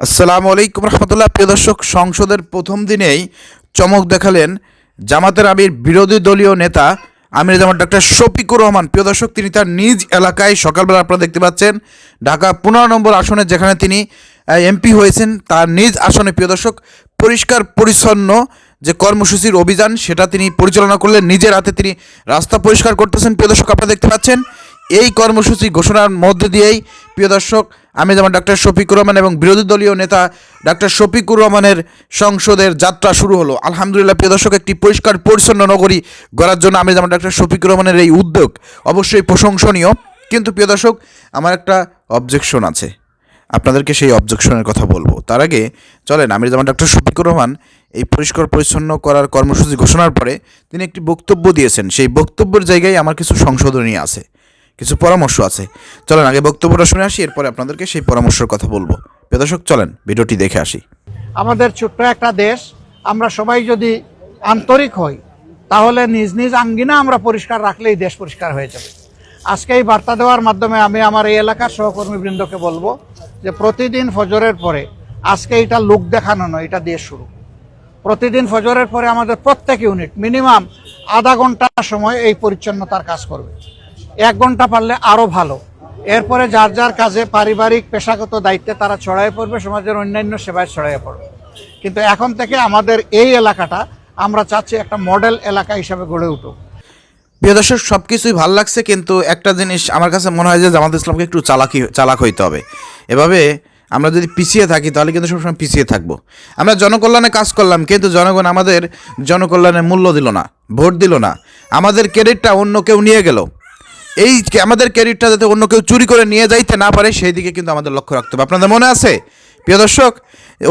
আসসালামু আলাইকুম রহমতুল্লাহ। প্রিয় দর্শক, সংসদের প্রথম দিনেই চমক দেখালেন জামাতের আমির বিরোধী দলীয় নেতা আমির জামাত ডক্টর শফিকুর রহমান। প্রিয় দর্শক, তিনি তার নিজ এলাকায় সকালবেলা আপনারা দেখতে পাচ্ছেন ঢাকা 15 নম্বর আসনে যেখানে তিনি এমপি হয়েছেন, তার নিজ আসনে প্রিয় দর্শক পরিষ্কার পরিচ্ছন্ন যে কর্মসূচির অভিযান সেটা তিনি পরিচালনা করলেন। নিজের হাতে তিনি রাস্তা পরিষ্কার করতেছেন। প্রিয় দর্শক, আপনারা দেখতে পাচ্ছেন এই কর্মসূচি ঘোষণার মধ্যে দিয়েই প্রিয় দর্শক আমির জামাত ডক্টর শফিকুর রহমান এবং বিরোধী দলীয় নেতা ডক্টর শফিকুর রহমানের সংসদের যাত্রা শুরু হলো। আলহামদুলিল্লাহ প্রিয় দর্শক, একটি পরিষ্কার পরিচ্ছন্ন নগরী গড়ার জন্য আমির জামাত ডক্টর শফিকুর রহমানের এই উদ্যোগ অবশ্যই প্রশংসনীয়। কিন্তু প্রিয় দর্শক, আমার একটা অবজেকশন আছে, আপনাদেরকে সেই অবজেকশনের কথা বলবো। তার আগে চলেন, আমির জামাত ডক্টর শফিকুর রহমান এই পরিষ্কার পরিচ্ছন্ন করার কর্মসূচি ঘোষণার পরে তিনি একটি বক্তব্য দিয়েছেন। সেই বক্তব্যের জায়গায় আমার কিছু সংশোধনী আছে, কিছু পরামর্শ আছে। চলেন আগে বক্তব্যটা শুনে আসি, এরপরে আপনাদেরকে সেই পরামর্শের কথা বলবো। প্রিয় দর্শক, চলেন ভিডিওটি দেখে আসি। আমাদের ছোট্ট একটা দেশ, আমরা সবাই যদি আন্তরিক হই তাহলে নিজ নিজ আঙ্গিনা আমরা পরিষ্কার রাখলেই দেশ পরিষ্কার হয়ে যাবে। আজকে এই বার্তা দেওয়ার মাধ্যমে আমি আমার এই এলাকার সহকর্মীবৃন্দকে বলবো যে প্রতিদিন ফজরের পরে, আজকে এটা লোক দেখানো নয়, এটা দিয়ে শুরু। প্রতিদিন ফজরের পরে আমাদের প্রত্যেক ইউনিট মিনিমাম আধা ঘন্টা সময় এই পরিচ্ছন্নতার কাজ করবে। 1 ঘন্টা পারলে আরও ভালো। এরপরে যার যার কাজে পারিবারিক পেশাগত দায়িত্বে তারা ছড়াইয়ে পড়বে, সমাজের অন্যান্য সেবায় ছড়াইয়ে পড়বে। কিন্তু এখন থেকে আমাদের এই এলাকাটা আমরা চাচ্ছি একটা মডেল এলাকা হিসাবে গড়ে উঠুক। প্রিয় দর্শক, সব কিছুই ভালো লাগছে, কিন্তু একটা জিনিস আমার কাছে মনে হয় যে জামাত ইসলামকে একটু চালাক হইতে হবে। এভাবে আমরা যদি পিছিয়ে থাকি তাহলে কিন্তু সবসময় পিছিয়ে থাকবো। আমরা জনকল্যাণে কাজ করলাম, কিন্তু জনগণ আমাদের জনকল্যাণে মূল্য দিল না, ভোট দিল না। আমাদের ক্রেডিটটা অন্য কেউ নিয়ে গেল। এই আমাদের ক্রেডিটটা যাতে অন্য কেউ চুরি করে নিয়ে যাইতে না পারে সেই দিকে কিন্তু আমাদের লক্ষ্য রাখতে হবে। আপনাদের মনে আছে প্রিয় দর্শক,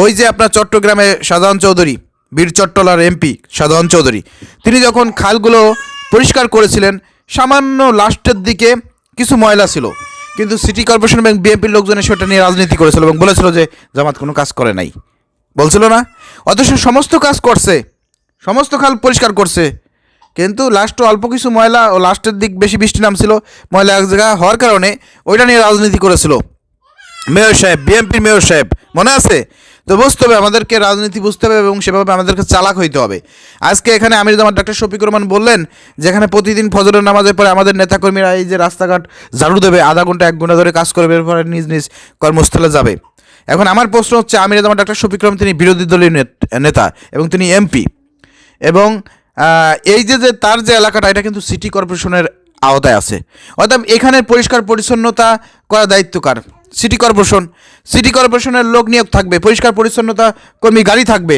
ওই যে আপনার চট্টগ্রামে শাহজাহান চৌধুরী, বীর চট্টলার এমপি শাহজাহান চৌধুরী, তিনি যখন খালগুলো পরিষ্কার করেছিলেন, সামান্য লাস্টের দিকে কিছু ময়লা ছিল, কিন্তু সিটি কর্পোরেশন এবং বিএনপির লোকজন সেটা নিয়ে রাজনীতি করেছিল এবং বলেছিল যে জামাত কোনো কাজ করে নাই, বলছিল না? অথচ সমস্ত কাজ করছে, সমস্ত খাল পরিষ্কার করছে, কিন্তু লাস্ট অল্প কিছু ময়লা ও লাস্টের দিক বেশি বৃষ্টি নামছিল, ময়লা এক জায়গা হওয়ার কারণে ওইটা নিয়ে রাজনীতি করেছিল মেয়র সাহেব, বিএনপির মেয়র সাহেব, মনে আছে? তো বুঝতে হবে, আমাদেরকে রাজনীতি বুঝতে হবে এবং সেভাবে আমাদেরকে চালাক হইতে হবে। আজকে এখানে আমির জামাত ডক্টর শফিকুর রহমান বললেন যেখানে প্রতিদিন ফজরের নামাজের পরে আমাদের নেতাকর্মীরা এই যে রাস্তাঘাট ঝাড়ু দেবে, আধা ঘন্টা 1 ঘন্টা ধরে কাজ করবে, এরপরে নিজ নিজ কর্মস্থলে যাবে। এখন আমার প্রশ্ন হচ্ছে, আমির জামাত ডক্টর শফিকুর রহমান তিনি বিরোধী দলীয় নেতা এবং তিনি এমপি, এবং এই যে তার যে এলাকাটা এটা কিন্তু সিটি কর্পোরেশনের আওতায় আছে। অর্থাৎ এখানে পরিষ্কার পরিচ্ছন্নতা করার দায়িত্ব কার? City corporation. সিটি কর্পোরেশনের লোক নিয়োগ থাকবে, পরিষ্কার পরিচ্ছন্নতা কর্মী গাড়ি থাকবে,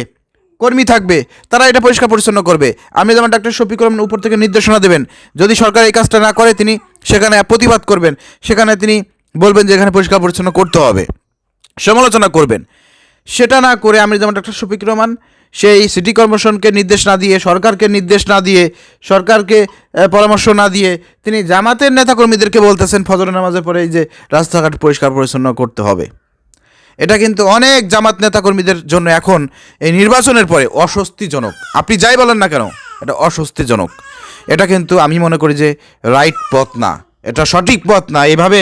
কর্মী থাকবে, তারা এটা পরিষ্কার পরিচ্ছন্ন করবে। আমি যেমন ডক্টর শফিকুর রহমান উপর থেকে নির্দেশনা দেবেন, যদি সরকার এই কাজটা না করে তিনি সেখানে প্রতিবাদ করবেন, সেখানে তিনি বলবেন যে এখানে পরিষ্কার পরিচ্ছন্ন করতে হবে, সমালোচনা করবেন। সেটা না করে আমি যেমন ডক্টর শফিকুর রহমান সেই সিটি কর্পোরেশনকে নির্দেশ না দিয়ে, সরকারকে নির্দেশ না দিয়ে, সরকারকে পরামর্শ না দিয়ে তিনি জামাতের নেতাকর্মীদেরকে বলতেছেন ফজর নামাজের পরে এই যে রাস্তাঘাট পরিষ্কার পরিচ্ছন্ন করতে হবে। এটা কিন্তু অনেক জামাত নেতাকর্মীদের জন্য এখন এই নির্বাচনের পরে অস্বস্তিজনক। আপনি যাই বলেন না কেন, এটা অস্বস্তিজনক। এটা কিন্তু আমি মনে করি যে রাইট পথ না, এটা সঠিক পথ না। এভাবে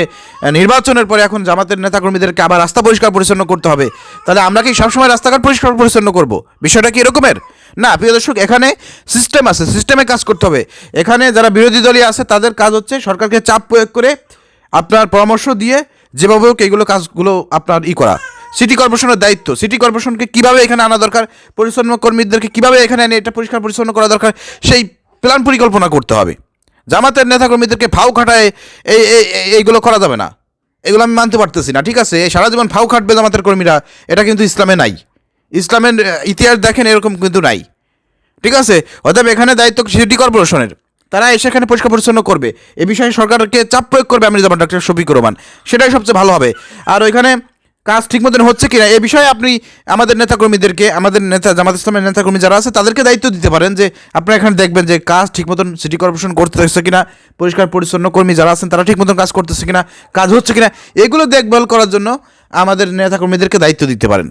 নির্বাচনের পরে এখন জামাতের নেতাকর্মীদেরকে আবার রাস্তা পরিষ্কার পরিচ্ছন্ন করতে হবে, তাহলে আমরা কি সবসময় রাস্তাঘাট পরিষ্কার পরিচ্ছন্ন করব? বিষয়টা কি এরকমের? না প্রিয় দর্শক, এখানে সিস্টেম আছে, সিস্টেমে কাজ করতে হবে। এখানে যারা বিরোধী দলীয় আছে তাদের কাজ হচ্ছে সরকারকে চাপ প্রয়োগ করে আপনার পরামর্শ দিয়ে যেভাবে হোক এইগুলো কাজগুলো আপনার করা। সিটি কর্পোরেশনের দায়িত্ব, সিটি কর্পোরেশনকে কীভাবে এখানে আনা দরকার, পরিচ্ছন্ন কর্মীদেরকে কীভাবে এখানে এনে এটা পরিষ্কার পরিচ্ছন্ন করা দরকার, সেই প্ল্যান পরিকল্পনা করতে হবে। জামাতের নেতাকর্মীদেরকে ফাউ খাটায় এইগুলো করা যাবে না, এগুলো আমি মানতে পারতেছি না। ঠিক আছে, সারা জীবন ফাউ খাটবে জামাতের কর্মীরা, এটা কিন্তু ইসলামে নাই। ইসলামের ইতিহাস দেখেন, এরকম কিন্তু নাই। ঠিক আছে, অতএব এখানে দায়িত্ব সিটি কর্পোরেশনের, তারা এসে এখানে পরিষ্কার পরিচ্ছন্ন করবে, এ বিষয়ে সরকারকে চাপ প্রয়োগ করবে আমির জামাত ডক্টর শফিকুর রহমান, সেটাই সবচেয়ে ভালো হবে। আর ওইখানে কাজ ঠিক মতন হচ্ছে কিনা এ বিষয়ে আপনি আমাদের নেতাকর্মীদেরকে, আমাদের নেতা জামাত ইসলামের নেতাকর্মী যারা আছে তাদেরকে দায়িত্ব দিতে পারেন যে আপনারা এখানে দেখবেন যে কাজ ঠিক মতন সিটি কর্পোরেশন করতেছে কিনা, পরিষ্কার পরিচ্ছন্ন কর্মী যারা আছেন তারা ঠিক মতন কাজ করতেছে কিনা, কাজ হচ্ছে কিনা, এগুলো দেখভাল করার জন্য আমাদের নেতাকর্মীদেরকে দায়িত্ব দিতে পারেন।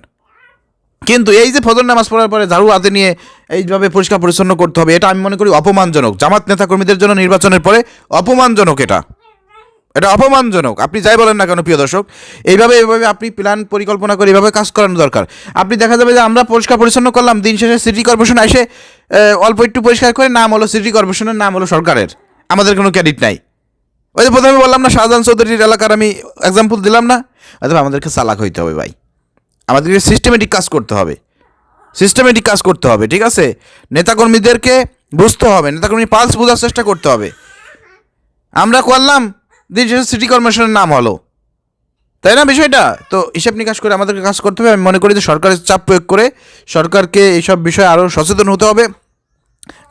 কিন্তু এই যে ফজর নামাজ পড়ার পরে ঝাড়ু হাতে নিয়ে এইভাবে পরিষ্কার পরিচ্ছন্ন করতে হবে, এটা আমি মনে করি অপমানজনক। জামাত নেতাকর্মীদের জন্য নির্বাচনের পরে অপমানজনক এটা। এটা অপমানজনক। আপনি যাই বলেন না কেন প্রিয় দর্শক, এইভাবে আপনি প্ল্যান পরিকল্পনা করে এইভাবে কাজ করানো দরকার। আপনি দেখা যাবে যে আমরা পরিষ্কার পরিচ্ছন্ন করলাম, দিন শেষে সিটি কর্পোরেশন এসে অল্প একটু পরিষ্কার করে, নাম হলো সিটি কর্পোরেশনের, নাম হলো সরকারের, আমাদের কোনো ক্রেডিট নাই। ওই যে প্রথমে বললাম না, শাহজাহান চৌধুরীর এলাকার আমি এক্সাম্পল দিলাম না। অথবা আমাদেরকে চালাক হইতে হবে ভাই, আমাদেরকে সিস্টেমেটিক কাজ করতে হবে, সিস্টেমেটিক কাজ করতে হবে, ঠিক আছে? নেতাকর্মীদেরকে বুঝতে হবে, নেতাকর্মী পালস বোঝার চেষ্টা করতে হবে। আমরা করলাম, দিন শেষে সিটি কর্পোরেশনের নাম হলো, তাই না বিষয়টা? তো হিসাব নিকাশ করে আমাদেরকে কাজ করতে হবে। আমি মনে করি যে সরকারের চাপ প্রয়োগ করে সরকারকে এইসব বিষয়ে আরও সচেতন হতে হবে।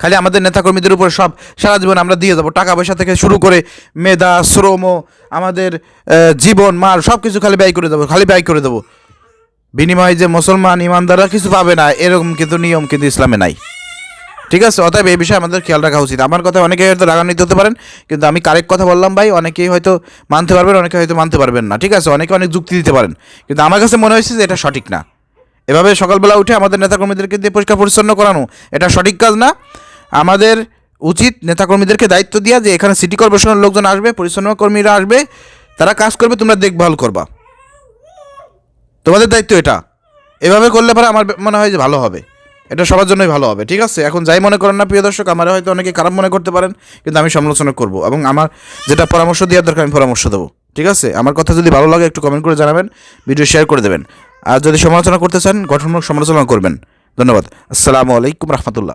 খালি আমাদের নেতাকর্মীদের উপর সব সারা জীবন আমরা দিয়ে যাবো, টাকা পয়সা থেকে শুরু করে মেধা, শ্রম, আমাদের জীবন, মাল সব কিছু খালি ব্যয় করে দেবো, খালি ব্যয় করে দেবো। বিনিময়ে যে মুসলমান ইমানদাররা কিছু পাবে না, এরকম কিন্তু নিয়ম কিন্তু ইসলামে নাই, ঠিক আছে? অতএব এই বিষয়ে আমাদের খেয়াল রাখা উচিত। আমার কথা অনেকে হয়তো রাগান্বিত হতে পারেন, কিন্তু আমি কারেক্ট কথা বললাম ভাই। অনেকেই হয়তো মানতে পারবেন, অনেকে হয়তো মানতে পারবেন না, ঠিক আছে? অনেকে অনেক যুক্তি দিতে পারেন, কিন্তু আমার কাছে মনে হয়েছে যে এটা সঠিক না। এভাবে সকালবেলা উঠে আমাদের নেতাকর্মীদেরকে দিয়ে পরিষ্কার পরিচ্ছন্ন করানো এটা সঠিক কাজ না। আমাদের উচিত নেতাকর্মীদেরকে দায়িত্ব দেওয়া যে এখানে সিটি কর্পোরেশনের লোকজন আসবে, পরিচ্ছন্ন কর্মীরা আসবে, তারা কাজ করবে, তোমরা দেখভাল করবা, তোমাদের দায়িত্ব এটা। এভাবে করলে পরে আমার মনে হয় যে ভালো হবে, এটা সবার জন্যই ভালো হবে, ঠিক আছে? এখন যাই মনে করেন না প্রিয় দর্শক, আমার হয়তো অনেকে খারাপ মনে করতে পারেন, কিন্তু আমি সমালোচনা করব এবং আমার যেটা পরামর্শ দেওয়ার দরকার আমি পরামর্শ দেবো, ঠিক আছে? আমার কথা যদি ভালো লাগে একটু কমেন্ট করে জানাবেন, ভিডিও শেয়ার করে দেবেন। আর যদি সমালোচনা করতে চান, গঠনমূলক সমালোচনা করবেন। ধন্যবাদ। আসসালামু আলাইকুম রহমতুল্লাহ।